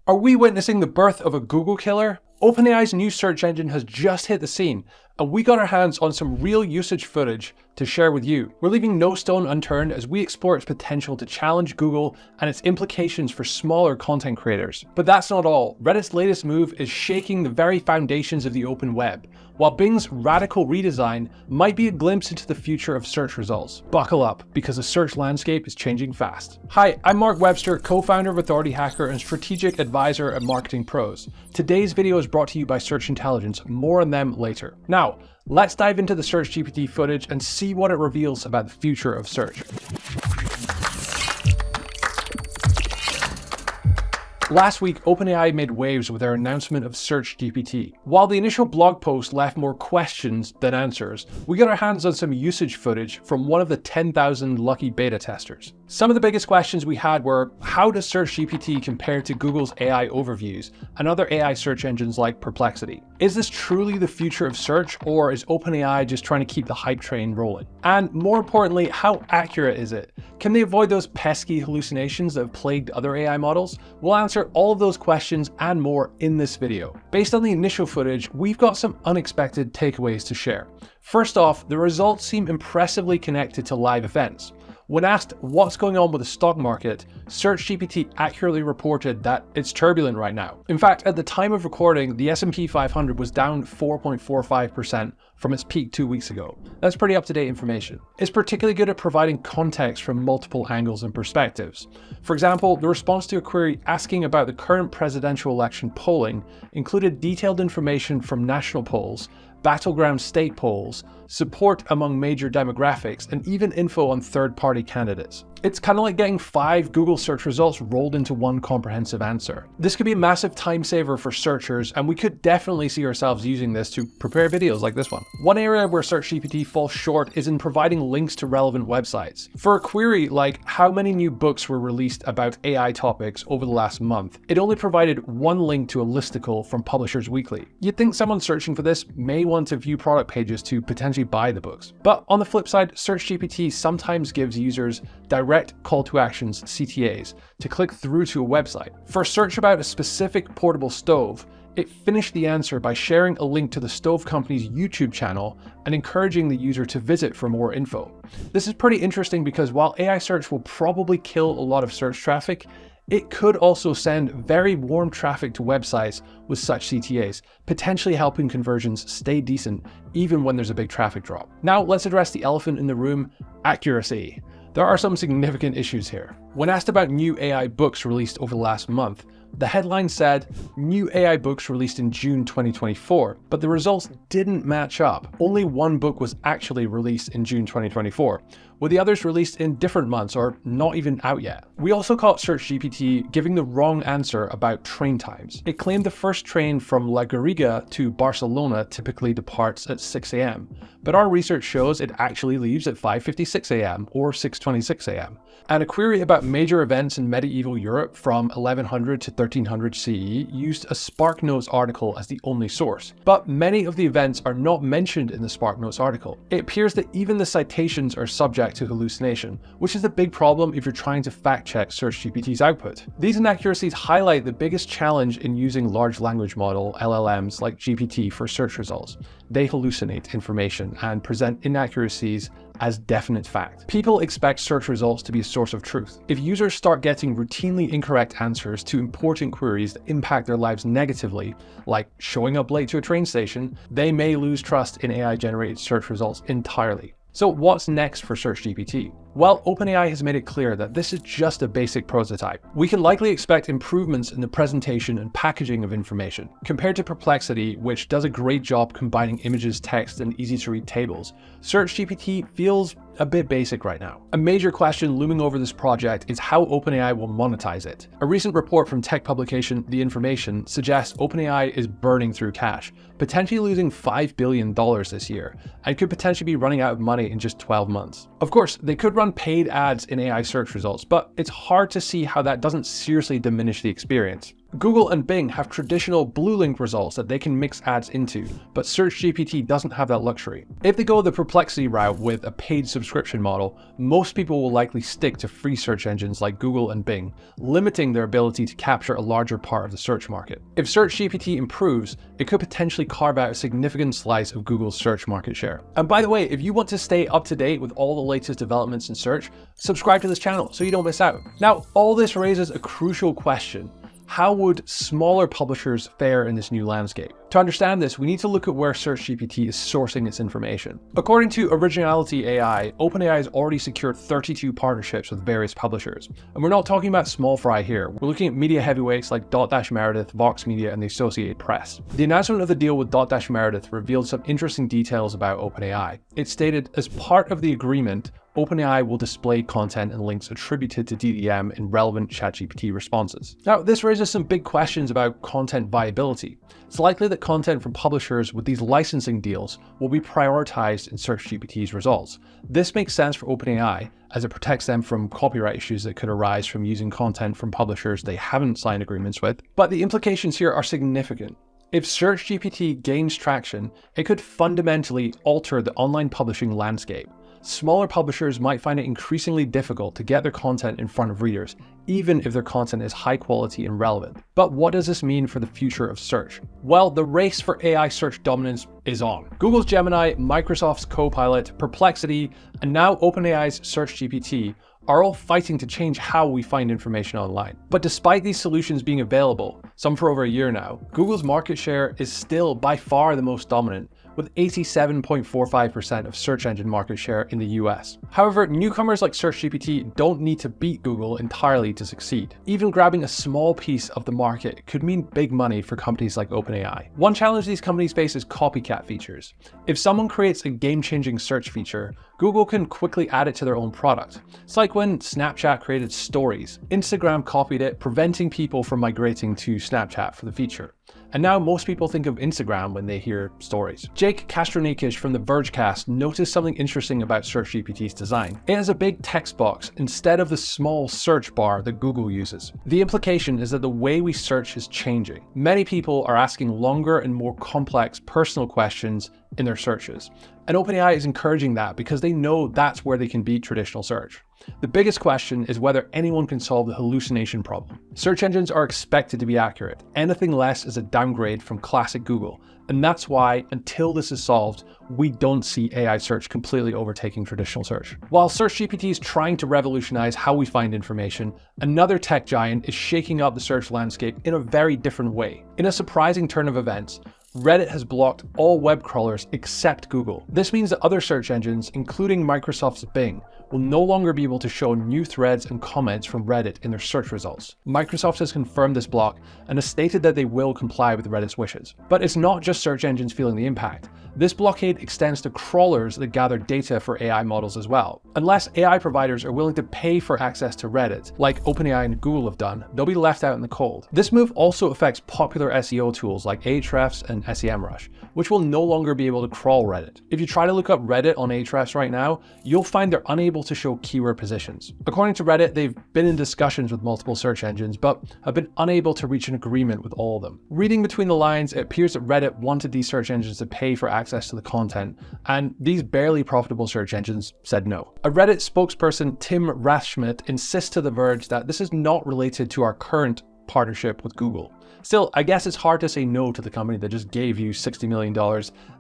Are we witnessing the birth of a Google killer? OpenAI's new search engine has just hit the scene, and we got our hands on some real usage footage to share with you. We're leaving no stone unturned as we explore its potential to challenge Google and its implications for smaller content creators. But that's not all. Reddit's latest move is shaking the very foundations of the open web, while Bing's radical redesign might be a glimpse into the future of search results. Buckle up, because the search landscape is changing fast. Hi, I'm Mark Webster, co-founder of Authority Hacker and strategic advisor at Marketing Pros. Today's video is brought to you by Search Intelligence. More on them later. Now, let's dive into the SearchGPT footage and see what it reveals about the future of search. Last week, OpenAI made waves with their announcement of SearchGPT. While the initial blog post left more questions than answers, we got our hands on some usage footage from one of the 10,000 lucky beta testers. Some of the biggest questions we had were, how does SearchGPT compare to Google's AI overviews and other AI search engines like Perplexity? Is this truly the future of search, or is OpenAI just trying to keep the hype train rolling? And more importantly, how accurate is it? Can they avoid those pesky hallucinations that have plagued other AI models? We'll answer all of those questions and more in this video. Based on the initial footage, we've got some unexpected takeaways to share. First off, the results seem impressively connected to live events. When asked what's going on with the stock market, SearchGPT accurately reported that it's turbulent right now. In fact, at the time of recording, the S&P 500 was down 4.45% from its peak 2 weeks ago. That's pretty up-to-date information. It's particularly good at providing context from multiple angles and perspectives. For example, the response to a query asking about the current presidential election polling included detailed information from national polls, battleground state polls, support among major demographics, and even info on third-party candidates. It's kind of like getting 5 Google search results rolled into one comprehensive answer. This could be a massive time saver for searchers, and we could definitely see ourselves using this to prepare videos like this one. One area where SearchGPT falls short is in providing links to relevant websites. For a query like how many new books were released about AI topics over the last month, it only provided one link to a listicle from Publishers Weekly. You'd think someone searching for this may want to view product pages to potentially buy the books. But on the flip side, SearchGPT sometimes gives users direct call to actions, CTAs, to click through to a website. For a search about a specific portable stove, it finished the answer by sharing a link to the stove company's YouTube channel and encouraging the user to visit for more info. This is pretty interesting because while AI search will probably kill a lot of search traffic, it could also send very warm traffic to websites with such CTAs, potentially helping conversions stay decent even when there's a big traffic drop. Now let's address the elephant in the room, accuracy. There are some significant issues here. When asked about new AI books released over the last month, the headline said, new AI books released in June 2024, but the results didn't match up. Only one book was actually released in June 2024, with the others released in different months or not even out yet. We also caught SearchGPT giving the wrong answer about train times. It claimed the first train from La Garriga to Barcelona typically departs at 6 a.m., but our research shows it actually leaves at 5:56 a.m. or 6:26 a.m. And a query about major events in medieval Europe from 1100 to 1300 CE used a SparkNotes article as the only source. But many of the events are not mentioned in the SparkNotes article. It appears that even the citations are subject to hallucination, which is a big problem if you're trying to fact-check SearchGPT's output. These inaccuracies highlight the biggest challenge in using large language model LLMs like GPT for search results. They hallucinate information and present inaccuracies as definite fact. People expect search results to be a source of truth. If users start getting routinely incorrect answers to important queries that impact their lives negatively, like showing up late to a train station, they may lose trust in AI-generated search results entirely. So what's next for SearchGPT? Well, OpenAI has made it clear that this is just a basic prototype. We can likely expect improvements in the presentation and packaging of information. Compared to Perplexity, which does a great job combining images, text, and easy-to-read tables, SearchGPT feels a bit basic right now. A major question looming over this project is how OpenAI will monetize it. A recent report from tech publication The Information suggests OpenAI is burning through cash, potentially losing $5 billion this year, and could potentially be running out of money in just 12 months. Of course, they could run paid ads in AI search results, but it's hard to see how that doesn't seriously diminish the experience. Google and Bing have traditional blue link results that they can mix ads into, but SearchGPT doesn't have that luxury. If they go the Perplexity route with a paid subscription model, most people will likely stick to free search engines like Google and Bing, limiting their ability to capture a larger part of the search market. If SearchGPT improves, it could potentially carve out a significant slice of Google's search market share. And by the way, if you want to stay up to date with all the latest developments in search, subscribe to this channel so you don't miss out. Now, all this raises a crucial question. How would smaller publishers fare in this new landscape? To understand this, we need to look at where SearchGPT is sourcing its information. According to Originality AI, OpenAI has already secured 32 partnerships with various publishers. And we're not talking about small fry here. We're looking at media heavyweights like Dotdash Meredith, Vox Media, and the Associated Press. The announcement of the deal with Dotdash Meredith revealed some interesting details about OpenAI. It stated, as part of the agreement, OpenAI will display content and links attributed to DDM in relevant ChatGPT responses. Now, this raises some big questions about content viability. It's likely that content from publishers with these licensing deals will be prioritized in SearchGPT's results. This makes sense for OpenAI, as it protects them from copyright issues that could arise from using content from publishers they haven't signed agreements with. But the implications here are significant. If SearchGPT gains traction, it could fundamentally alter the online publishing landscape. Smaller publishers might find it increasingly difficult to get their content in front of readers, even if their content is high quality and relevant. But what does this mean for the future of search? Well, the race for AI search dominance is on. Google's Gemini, Microsoft's Copilot, Perplexity, and now OpenAI's SearchGPT are all fighting to change how we find information online. But despite these solutions being available, some for over a year now, Google's market share is still by far the most dominant, with 87.45% of search engine market share in the US. However, newcomers like SearchGPT don't need to beat Google entirely to succeed. Even grabbing a small piece of the market could mean big money for companies like OpenAI. One challenge these companies face is copycat features. If someone creates a game-changing search feature, Google can quickly add it to their own product. It's like when Snapchat created Stories. Instagram copied it, preventing people from migrating to Snapchat for the feature. And now most people think of Instagram when they hear Stories. Jake Castronekic from the Vergecast noticed something interesting about SearchGPT's design. It has a big text box instead of the small search bar that Google uses. The implication is that the way we search is changing. Many people are asking longer and more complex personal questions in their searches. And OpenAI is encouraging that because they know that's where they can beat traditional search. The biggest question is whether anyone can solve the hallucination problem. Search engines are expected to be accurate. Anything less is a downgrade from classic Google. And that's why, until this is solved, we don't see AI search completely overtaking traditional search. While SearchGPT is trying to revolutionize how we find information, another tech giant is shaking up the search landscape in a very different way. In a surprising turn of events, Reddit has blocked all web crawlers except Google. This means that other search engines, including Microsoft's Bing, will no longer be able to show new threads and comments from Reddit in their search results. Microsoft has confirmed this block and has stated that they will comply with Reddit's wishes. But it's not just search engines feeling the impact. This blockade extends to crawlers that gather data for AI models as well. Unless AI providers are willing to pay for access to Reddit, like OpenAI and Google have done, they'll be left out in the cold. This move also affects popular SEO tools like Ahrefs and SEMrush, which will no longer be able to crawl Reddit. If you try to look up Reddit on Ahrefs right now, you'll find they're unable to show keyword positions. According to Reddit, they've been in discussions with multiple search engines, but have been unable to reach an agreement with all of them. Reading between the lines, it appears that Reddit wanted these search engines to pay for access to the content, and these barely profitable search engines said no. A Reddit spokesperson, Tim Rathschmidt, insists to The Verge that this is not related to our current partnership with Google. Still, I guess it's hard to say no to the company that just gave you $60 million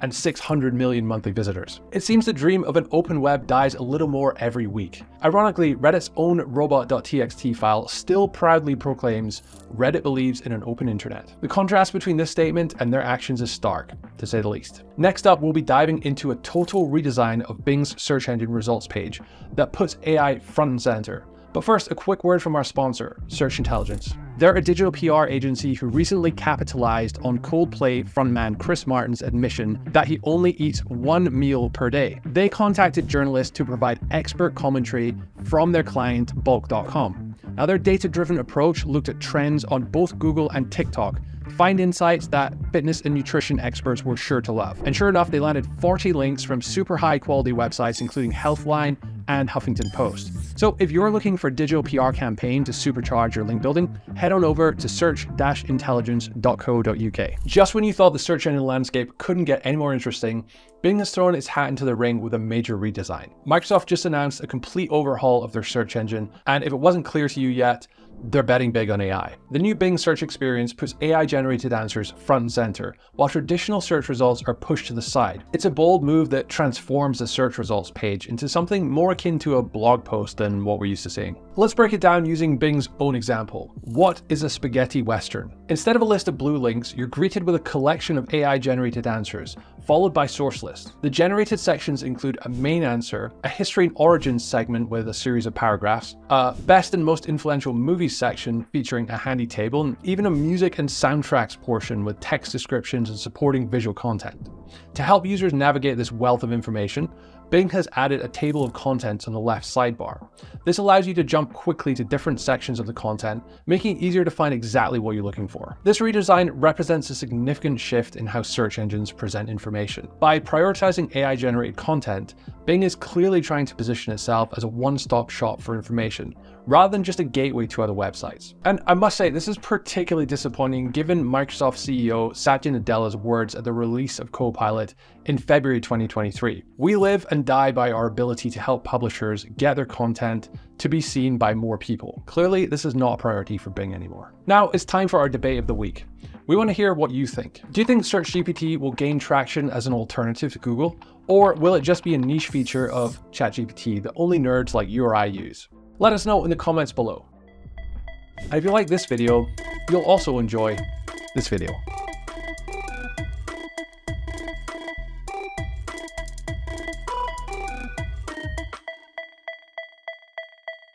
and 600 million monthly visitors. It seems the dream of an open web dies a little more every week. Ironically, Reddit's own robot.txt file still proudly proclaims Reddit believes in an open internet. The contrast between this statement and their actions is stark, to say the least. Next up, we'll be diving into a total redesign of Bing's search engine results page that puts AI front and center. But first, a quick word from our sponsor, Search Intelligence. They're a digital PR agency who recently capitalized on Coldplay frontman Chris Martin's admission that he only eats one meal per day. They contacted journalists to provide expert commentary from their client, Bulk.com. Now, their data-driven approach looked at trends on both Google and TikTok find insights that fitness and nutrition experts were sure to love. And sure enough, they landed 40 links from super high quality websites, including Healthline and Huffington Post. So if you're looking for a digital PR campaign to supercharge your link building, head on over to search-intelligence.co.uk. Just when you thought the search engine landscape couldn't get any more interesting, Bing has thrown its hat into the ring with a major redesign. Microsoft just announced a complete overhaul of their search engine, and if it wasn't clear to you yet, they're betting big on AI. The new Bing search experience puts AI-generated answers front and center, while traditional search results are pushed to the side. It's a bold move that transforms the search results page into something more akin to a blog post than what we're used to seeing. Let's break it down using Bing's own example. What is a spaghetti western? Instead of a list of blue links, you're greeted with a collection of AI-generated answers, followed by source lists. The generated sections include a main answer, a history and origins segment with a series of paragraphs, a best and most influential movies section featuring a handy table, and even a music and soundtracks portion with text descriptions and supporting visual content. To help users navigate this wealth of information, Bing has added a table of contents on the left sidebar. This allows you to jump quickly to different sections of the content, making it easier to find exactly what you're looking for. This redesign represents a significant shift in how search engines present information. By prioritizing AI-generated content, Bing is clearly trying to position itself as a one-stop shop for information, rather than just a gateway to other websites. And I must say, this is particularly disappointing given Microsoft CEO Satya Nadella's words at the release of Copilot in February 2023. We live and die by our ability to help publishers get their content to be seen by more people. Clearly, this is not a priority for Bing anymore. Now it's time for our debate of the week. We want to hear what you think. Do you think SearchGPT will gain traction as an alternative to Google, or will it just be a niche feature of ChatGPT that only nerds like you or I use? Let us know in the comments below. And if you like this video, you'll also enjoy this video.